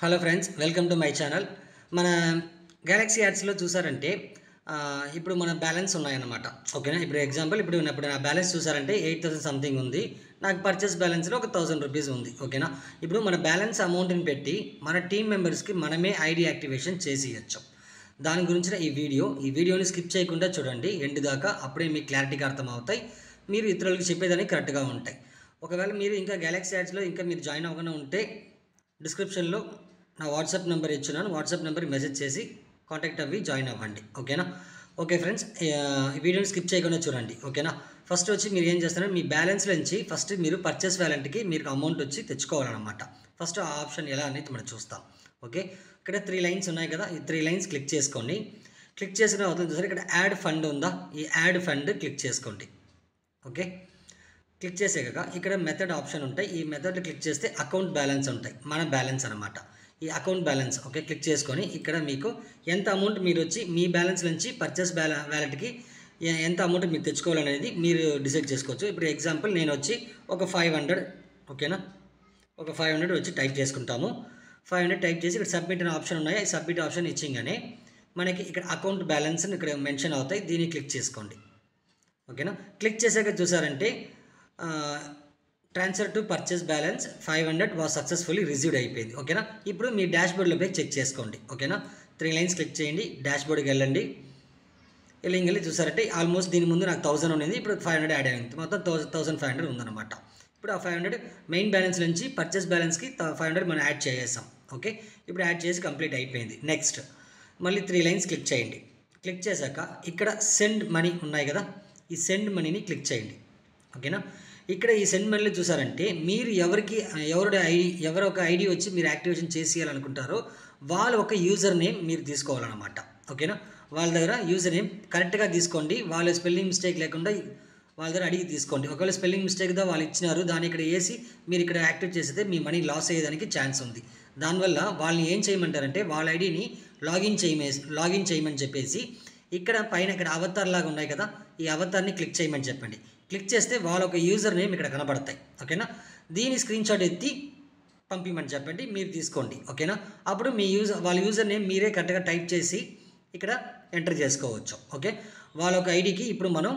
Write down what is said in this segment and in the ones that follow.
Hello friends, welcome to my channel. మన Galaxy యాడ్స్లో చూసారంటే ఇప్పుడు మన బ్యాలెన్స్ ఉన్నాయన్నమాట. ఓకేనా, ఇప్పుడు ఎగ్జాంపుల్ ఇప్పుడు నా బ్యాలెన్స్ చూసారంటే 8,000 సంథింగ్ ఉంది. నాకు పర్చేస్ బ్యాలెన్స్లో ఒక 1,000 రూపీస్ ఉంది. ఓకేనా, ఇప్పుడు మన బ్యాలెన్స్ అమౌంట్ని పెట్టి మన టీమ్ మెంబర్స్కి మనమే ఐడి యాక్టివేషన్ చేసి ఇవ్వచ్చు. దాని గురించిన ఈ వీడియోని స్కిప్ చేయకుండా చూడండి ఎండ్ దాకా. అప్పుడే మీకు క్లారిటీగా అర్థమవుతాయి, మీరు ఇతరులకు చెప్పేదానికి కరెక్ట్గా ఉంటాయి. ఒకవేళ మీరు ఇంకా గెలాక్సీ యాడ్స్లో ఇంకా మీరు జాయిన్ అవ్వకుండా ఉంటే డిస్క్రిప్షన్లో నా వాట్సాప్ నెంబర్ ఇచ్చున్నాను. వాట్సాప్ నెంబర్కి మెసేజ్ చేసి కాంటాక్ట్ అవ్వి జాయిన్ అవ్వండి. ఓకేనా. ఓకే ఫ్రెండ్స్, ఈ వీడియోని స్కిప్ చేయకుండా చూడండి. ఓకేనా, ఫస్ట్ వచ్చి మీరు ఏం చేస్తారంటే మీ బ్యాలెన్స్ నుంచి ఫస్ట్ మీరు పర్చేస్ వ్యాలెట్కి మీరు అమౌంట్ వచ్చి తెచ్చుకోవాలన్నమాట. ఫస్ట్ ఆ ఆప్షన్ ఎలా అనేది మనం చూస్తాం. ఓకే, ఇక్కడ 3 లైన్స్ ఉన్నాయి కదా, ఈ 3 లైన్స్ క్లిక్ చేసుకోండి. క్లిక్ చేసిన అవుతుంది చూసారు, ఇక్కడ యాడ్ ఫండ్ ఉందా, ఈ యాడ్ ఫండ్ క్లిక్ చేసుకోండి. ఓకే, క్లిక్ చేసాక ఇక్కడ మెథడ్ ఆప్షన్ ఉంటాయి. ఈ మెథడ్ క్లిక్ చేస్తే అకౌంట్ బ్యాలెన్స్ ఉంటాయి, మన బ్యాలెన్స్ అనమాట. ఈ అకౌంట్ బ్యాలెన్స్ ఓకే క్లిక్ చేసుకొని ఇక్కడ మీకు ఎంత అమౌంట్ మీరు వచ్చి మీ బ్యాలెన్స్ నుంచి పర్చేస్ వ్యాలెట్కి ఎంత అమౌంట్ మీరు తెచ్చుకోవాలనేది మీరు డిసైడ్ చేసుకోవచ్చు. ఇప్పుడు ఎగ్జాంపుల్ నేను వచ్చి ఒక 500, ఓకేనా, ఒక 500 వచ్చి టైప్ చేసుకుంటాము. 500 టైప్ చేసి ఇక్కడ సబ్మిట్ అనే ఆప్షన్ ఉన్నాయి. ఈ సబ్మిట్ ఆప్షన్ ఇచ్చింగానే మనకి ఇక్కడ అకౌంట్ బ్యాలెన్స్ ఇక్కడ మెన్షన్ అవుతాయి. దీన్ని క్లిక్ చేసుకోండి. ఓకేనా, క్లిక్ చేసాక చూసారంటే transfer to purchase balance 500 was successfully received అయిపోయింది. ఓకేనా, ఇప్పుడు మీ డాష్ బోర్డ్లో పోయి చెక్ చేసుకోండి. ఓకేనా, 3 లైన్స్ క్లిక్ చేయండి, డాష్ బోర్డ్కి వెళ్ళండి. వెళ్ళి చూసారంటే ఆల్మోస్ట్ దీని ముందు నాకు 1000 ఉంది, ఇప్పుడు 500 యాడ్ అయింది, మొత్తం 1500 ఉందన్నమాట. ఇప్పుడు ఆ 500 మెయిన్ బ్యాలెన్స్ నుంచి పర్చేస్ బ్యాలెన్స్కి 500 మనం యాడ్ చేసేసాం. ఓకే, ఇప్పుడు యాడ్ చేసి కంప్లీట్ అయిపోయింది. నెక్స్ట్ మళ్ళీ 3 లైన్స్ క్లిక్ చేయండి. క్లిక్ చేశాక ఇక్కడ సెండ్ మనీ ఉన్నాయి కదా, ఈ సెండ్ మనీని క్లిక్ చేయండి. ఓకేనా, ఇక్కడ ఈ సెండ్ మనీలో చూసారంటే మీరు ఎవరు ఒక ఐడి వచ్చి మీరు యాక్టివేషన్ చేసేయాలనుకుంటారో వాళ్ళ ఒక యూజర్ నేమ్ మీరు తీసుకోవాలన్నమాట. ఓకేనా, వాళ్ళ దగ్గర యూజర్ నేమ్ కరెక్ట్గా తీసుకోండి. వాళ్ళ స్పెల్లింగ్ మిస్టేక్ లేకుండా వాళ్ళ దగ్గర అడిగి తీసుకోండి. ఒకవేళ స్పెల్లింగ్ మిస్టేక్తో వాళ్ళు ఇచ్చినారు, దాన్ని ఇక్కడ వేసి మీరు ఇక్కడ యాక్టివేట్ చేస్తే మీ మనీ లాస్ అయ్యేదానికి ఛాన్స్ ఉంది. దానివల్ల వాళ్ళని ఏం చేయమంటారంటే వాళ్ళ ఐడిని లాగిన్ చేయమని చెప్పేసి ఇక్కడ పైన ఇక్కడ అవతార్ లాగా ఉన్నాయి కదా, ఈ అవతార్ని క్లిక్ చేయమని చెప్పండి. క్లిక్ చేస్తే వాళ్ళ ఒక యూజర్ నేమ్ ఇక్కడ కనబడతాయి. ఓకేనా, దీని స్క్రీన్ షాట్ ఎత్తి పంపించమని చెప్పండి, మీరు తీసుకోండి. ఓకేనా, అప్పుడు వాళ్ళ యూజర్ నేమ్ మీరే కరెక్ట్గా టైప్ చేసి ఇక్కడ ఎంటర్ చేసుకోవచ్చు. ఓకే, వాళ్ళ ఒక ఐడికి ఇప్పుడు మనం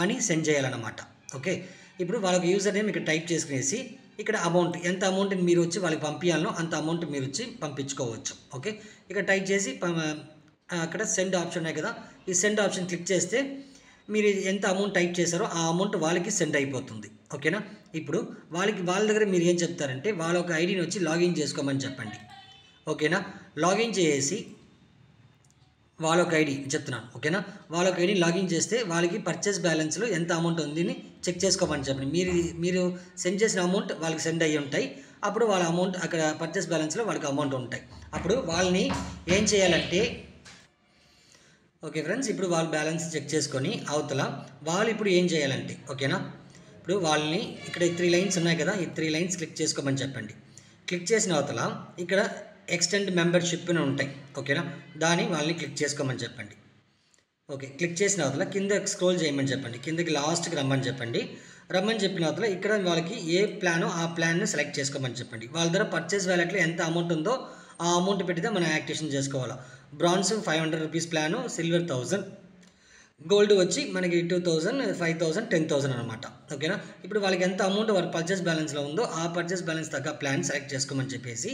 మనీ సెండ్ చేయాలన్నమాట. ఓకే, ఇప్పుడు వాళ్ళ యూజర్ నేమ్ ఇక్కడ టైప్ చేసుకునేసి ఇక్కడ అమౌంట్ ఎంత అమౌంట్ మీరు వచ్చి వాళ్ళకి పంపించాలనో అంత అమౌంట్ మీరు వచ్చి పంపించుకోవచ్చు. ఓకే, ఇక్కడ టైప్ చేసి అక్కడ సెండ్ ఆప్షన్ ఉన్నాయి కదా, ఈ సెండ్ ఆప్షన్ క్లిక్ చేస్తే మీరు ఎంత అమౌంట్ టైప్ చేశారో ఆ అమౌంట్ వాళ్ళకి సెండ్ అయిపోతుంది. ఓకేనా, ఇప్పుడు వాళ్ళ దగ్గర మీరు ఏం చెప్తారంటే వాళ్ళ ఒక ఐడిని వచ్చి లాగిన్ చేసుకోమని చెప్పండి. ఓకేనా, లాగిన్ చేసి వాళ్ళ ఒక ఐడి చెప్తున్నాను. ఓకేనా, వాళ్ళ ఒక ఐడి లాగిన్ చేస్తే వాళ్ళకి పర్చేస్ బ్యాలెన్స్లో ఎంత అమౌంట్ ఉందని చెక్ చేసుకోమని చెప్పండి. మీరు సెండ్ చేసిన అమౌంట్ వాళ్ళకి సెండ్ అయ్యి ఉంటాయి. అప్పుడు వాళ్ళ అమౌంట్ అక్కడ పర్చేస్ బ్యాలెన్స్లో వాళ్ళకి అమౌంట్ ఉంటాయి. అప్పుడు వాళ్ళని ఏం చేయాలంటే ఓకే ఫ్రెండ్స్, ఇప్పుడు వాళ్ళ బ్యాలెన్స్ చెక్ చేసుకొని అవతల వాళ్ళు ఇప్పుడు ఏం చేయాలంటే ఓకేనా, ఇప్పుడు వాళ్ళని ఇక్కడ 3 లైన్స్ ఉన్నాయి కదా, ఈ 3 లైన్స్ క్లిక్ చేసుకోమని చెప్పండి. క్లిక్ చేసిన అవతల ఇక్కడ ఎక్స్టెండ్ మెంబర్షిప్ అని ఉంటాయి. ఓకేనా, దాన్ని వాళ్ళని క్లిక్ చేసుకోమని చెప్పండి. ఓకే, క్లిక్ చేసిన అవతల కింద స్క్రోల్ చేయమని చెప్పండి, కిందకి లాస్ట్కి రమ్మని చెప్పండి. రమ్మని చెప్పిన అవతల ఇక్కడ వాళ్ళకి ఏ ప్లానో ఆ ప్లాన్ని సెలెక్ట్ చేసుకోమని చెప్పండి. వాళ్ళ దగ్గర పర్చేస్ వ్యాలెట్లో ఎంత అమౌంట్ ఉందో ఆ అమౌంట్ పెట్టితే మనం యాక్టివేషన్ చేసుకోవాలి. Bronze 500 rupees plan, silver 1000, gold వచ్చి మనకి 2000, 5000, 10,000 అనమాట. ఓకేనా, ఇప్పుడు వాళ్ళకి ఎంత అమౌంట్ వాళ్ళ పర్చేస్ బ్యాలెన్స్లో ఉందో ఆ పర్చేస్ బ్యాలెన్స్ తగ్గ ప్లాన్ సెలెక్ట్ చేసుకోమని చెప్పేసి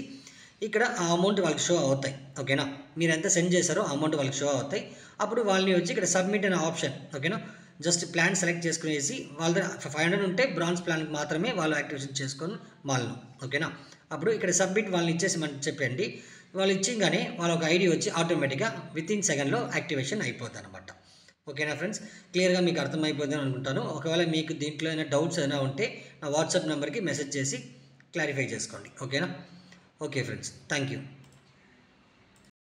ఇక్కడ ఆ అమౌంట్ వాళ్ళకి షో అవుతాయి. ఓకేనా, మీరు ఎంత సెండ్ చేశారో ఆ అమౌంట్ వాళ్ళకి షో అవుతాయి. అప్పుడు వాళ్ళని వచ్చి ఇక్కడ సబ్మిట్ అనే ఆప్షన్, ఓకేనా, జస్ట్ ప్లాన్ సెలెక్ట్ చేసుకునేసి వాళ్ళ దగ్గర 500 ఉంటే బ్రాంజ్ ప్లాన్కి మాత్రమే వాళ్ళు యాక్టివేషన్ చేసుకొని వాళ్ళను. ఓకేనా, అప్పుడు ఇక్కడ సబ్మిట్ వాళ్ళని ఇచ్చేసి మనం చెప్పండి. వాళ్ళు ఇచ్చింగానే వాళ్ళ ఒక ఐడి వచ్చి ఆటోమేటిక్గా వితిన్ సెకండ్లో యాక్టివేషన్ అయిపోతుంది అనమాట. ఓకేనా ఫ్రెండ్స్, క్లియర్గా మీకు అర్థమైపోతుందని అనుకుంటాను. ఒకవేళ మీకు దీంట్లో ఏమైనా డౌట్స్ ఏమైనా ఉంటే నా వాట్సాప్ నెంబర్కి మెసేజ్ చేసి క్లారిఫై చేసుకోండి. ఓకేనా, ఓకే ఫ్రెండ్స్, థ్యాంక్ యూ.